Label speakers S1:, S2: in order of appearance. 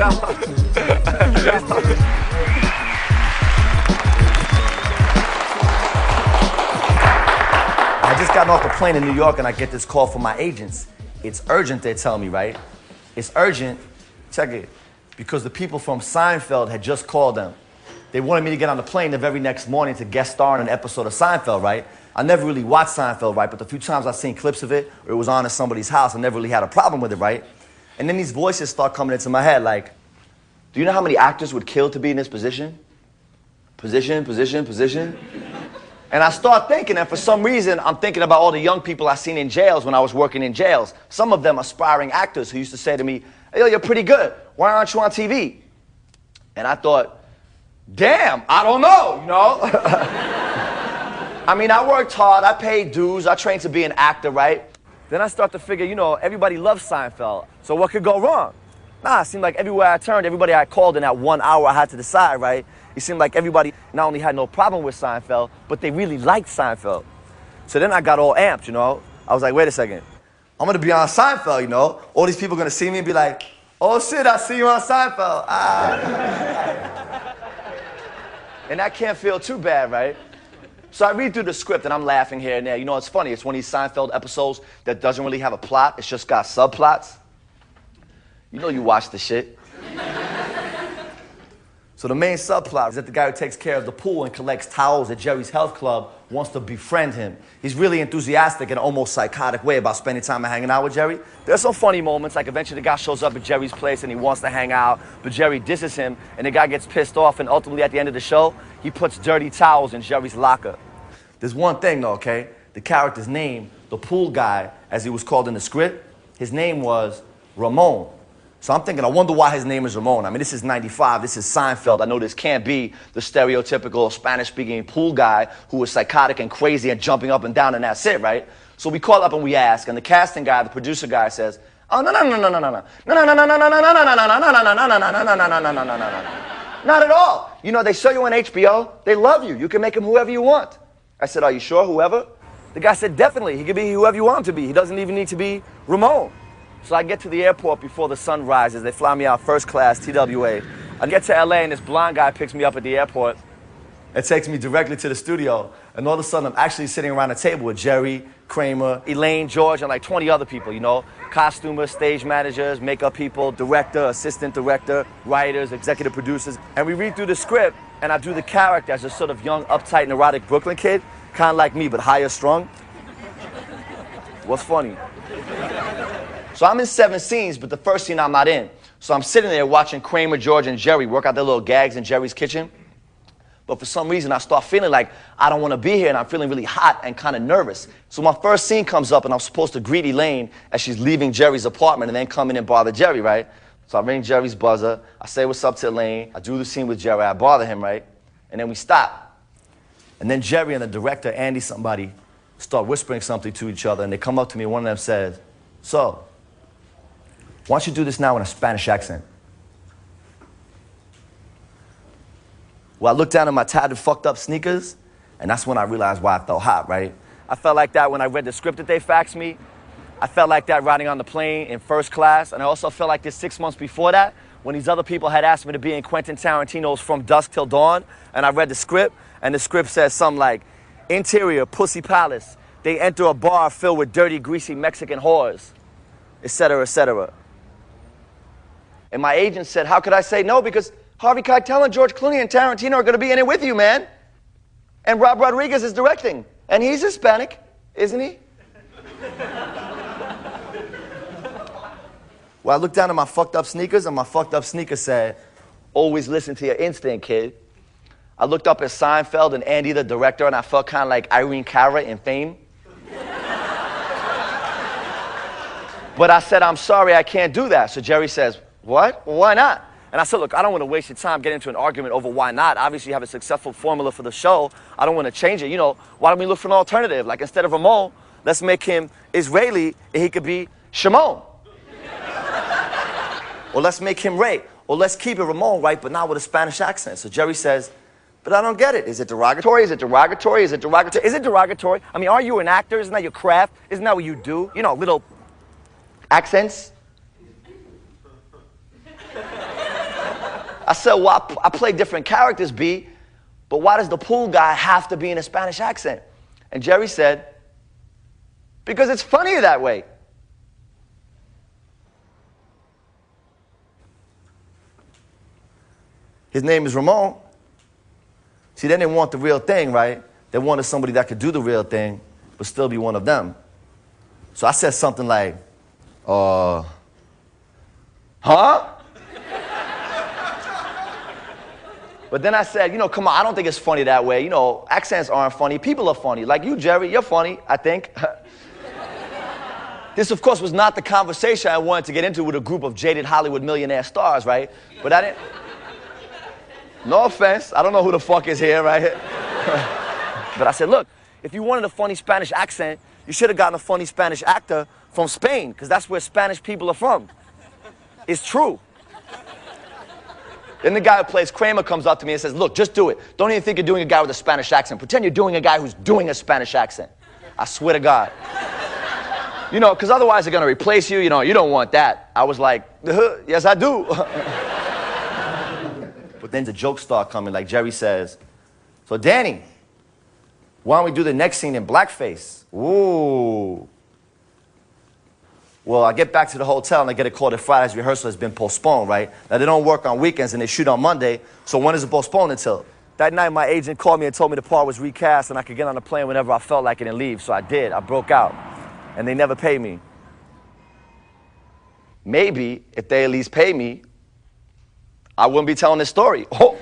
S1: I just got off the plane in New York and I get this call from my agents. It's urgent, they're telling me, right? It's urgent, check it, because the people from Seinfeld had just called them. They wanted me to get on the plane the very next morning to guest star in an episode of Seinfeld, right? I never really watched Seinfeld, right? But the few times I've seen clips of it, or it was on in somebody's house, I never really had a problem with it, right? And then these voices start coming into my head like, do you know how many actors would kill to be in this position? Position. And I start thinking, and for some reason, I'm thinking about all the young people I seen in jails when I was working in jails. Some of them aspiring actors who used to say to me, hey, yo, you're pretty good. Why aren't you on TV? And I thought, damn, I don't know, you know? I mean, I worked hard, I paid dues, I trained to be an actor, right? Then I start to figure, you know, everybody loves Seinfeld, so what could go wrong? Nah, it seemed like everywhere I turned, everybody I called in that 1 hour I had to decide, right? It seemed like everybody not only had no problem with Seinfeld, but they really liked Seinfeld. So then I got all amped, you know? I was like, wait a second, I'm gonna be on Seinfeld, you know? All these people are gonna see me and be like, oh shit, I see you on Seinfeld. Ah. And that can't feel too bad, right? So I read through the script and I'm laughing here and there. You know, it's funny, it's one of these Seinfeld episodes that doesn't really have a plot, it's just got subplots. You know you watch the shit. So the main subplot is that the guy who takes care of the pool and collects towels at Jerry's health club wants to befriend him. He's really enthusiastic in an almost psychotic way about spending time and hanging out with Jerry. There's some funny moments, like eventually the guy shows up at Jerry's place and he wants to hang out, but Jerry disses him and the guy gets pissed off, and ultimately at the end of the show, he puts dirty towels in Jerry's locker. There's one thing though, okay? The character's name, the pool guy, as he was called in the script, his name was Ramon. So I'm thinking, I wonder why his name is Ramon. I mean, this is 95, this is Seinfeld. I know this can't be the stereotypical Spanish-speaking pool guy who was psychotic and crazy and jumping up and down and that's it, right? So we call up and we ask, and the casting guy, the producer guy says, oh, no. Not at all. You know, they show you on HBO, they love you. You can make him whoever you want. I said, are you sure, whoever? The guy said, definitely. He could be whoever you want him to be. He doesn't even need to be Ramon. So I get to the airport before the sun rises. They fly me out first class, TWA. I get to LA and this blonde guy picks me up at the airport and takes me directly to the studio. And all of a sudden, I'm actually sitting around a table with Jerry, Kramer, Elaine, George, and like 20 other people, you know? Costumers, stage managers, makeup people, director, assistant director, writers, executive producers. And we read through the script, and I do the character as a sort of young, uptight, neurotic Brooklyn kid, kind of like me, but higher strung. What's funny? So I'm in 7 scenes, but the first scene I'm not in. So I'm sitting there watching Kramer, George, and Jerry work out their little gags in Jerry's kitchen. But for some reason, I start feeling like I don't want to be here, and I'm feeling really hot and kind of nervous. So my first scene comes up, and I'm supposed to greet Elaine as she's leaving Jerry's apartment and then come in and bother Jerry, right? So I ring Jerry's buzzer. I say what's up to Elaine. I do the scene with Jerry. I bother him, right? And then we stop. And then Jerry and the director, Andy somebody, start whispering something to each other, and they come up to me, and one of them says, so, why don't you do this now in a Spanish accent? Well, I looked down at my tattered, fucked up sneakers, and that's when I realized why I felt hot, right? I felt like that when I read the script that they faxed me. I felt like that riding on the plane in first class, and I also felt like this 6 months before that, when these other people had asked me to be in Quentin Tarantino's From Dusk Till Dawn, and I read the script, and the script says something like, interior, pussy palace. They enter a bar filled with dirty, greasy Mexican whores, etc., etc. And my agent said, how could I say no? Because Harvey Keitel and George Clooney and Tarantino are going to be in it with you, man. And Rob Rodriguez is directing. And he's Hispanic, isn't he? Well, I looked down at my fucked up sneakers, and my fucked up sneaker said, always listen to your instinct, kid. I looked up at Seinfeld and Andy, the director, and I felt kind of like Irene Cara in Fame. But I said, I'm sorry, I can't do that. So Jerry says, what? Well, why not? And I said, look, I don't want to waste your time getting into an argument over why not. Obviously, you have a successful formula for the show. I don't want to change it. You know, why don't we look for an alternative? Like, instead of Ramon, let's make him Israeli, and he could be Shimon. Or let's make him Ray. Or let's keep it Ramon, right, but not with a Spanish accent. So Jerry says, but I don't get it. Is it derogatory? Is it derogatory? Is it derogatory? Is it derogatory? I mean, are you an actor? Isn't that your craft? Isn't that what you do? You know, little accents. I said, well, I play different characters, B, but why does the pool guy have to be in a Spanish accent? And Jerry said, because it's funnier that way. His name is Ramon. See, they didn't want the real thing, right? They wanted somebody that could do the real thing, but still be one of them. So I said something like, huh? But then I said, come on, I don't think it's funny that way. Accents aren't funny. People are funny. Like you, Jerry, you're funny, I think. This, of course, was not the conversation I wanted to get into with a group of jaded Hollywood millionaire stars, right? But I didn't... No offense, I don't know who the fuck is here, right? But I said, look, if you wanted a funny Spanish accent, you should have gotten a funny Spanish actor from Spain, because that's where Spanish people are from. It's true. Then the guy who plays Kramer comes up to me and says, look, just do it. Don't even think you're doing a guy with a Spanish accent. Pretend you're doing a guy who's doing a Spanish accent. I swear to God. Because otherwise they're going to replace you. You don't want that. I was like, yes, I do. But then the jokes start coming, like Jerry says, so Danny, why don't we do the next scene in blackface? Ooh. Well, I get back to the hotel and I get a call that Friday's rehearsal has been postponed, right? Now, they don't work on weekends and they shoot on Monday, so when is it postponed until? That night, my agent called me and told me the part was recast and I could get on the plane whenever I felt like it and leave, so I did. I broke out, and they never paid me. Maybe if they at least pay me, I wouldn't be telling this story. Oh.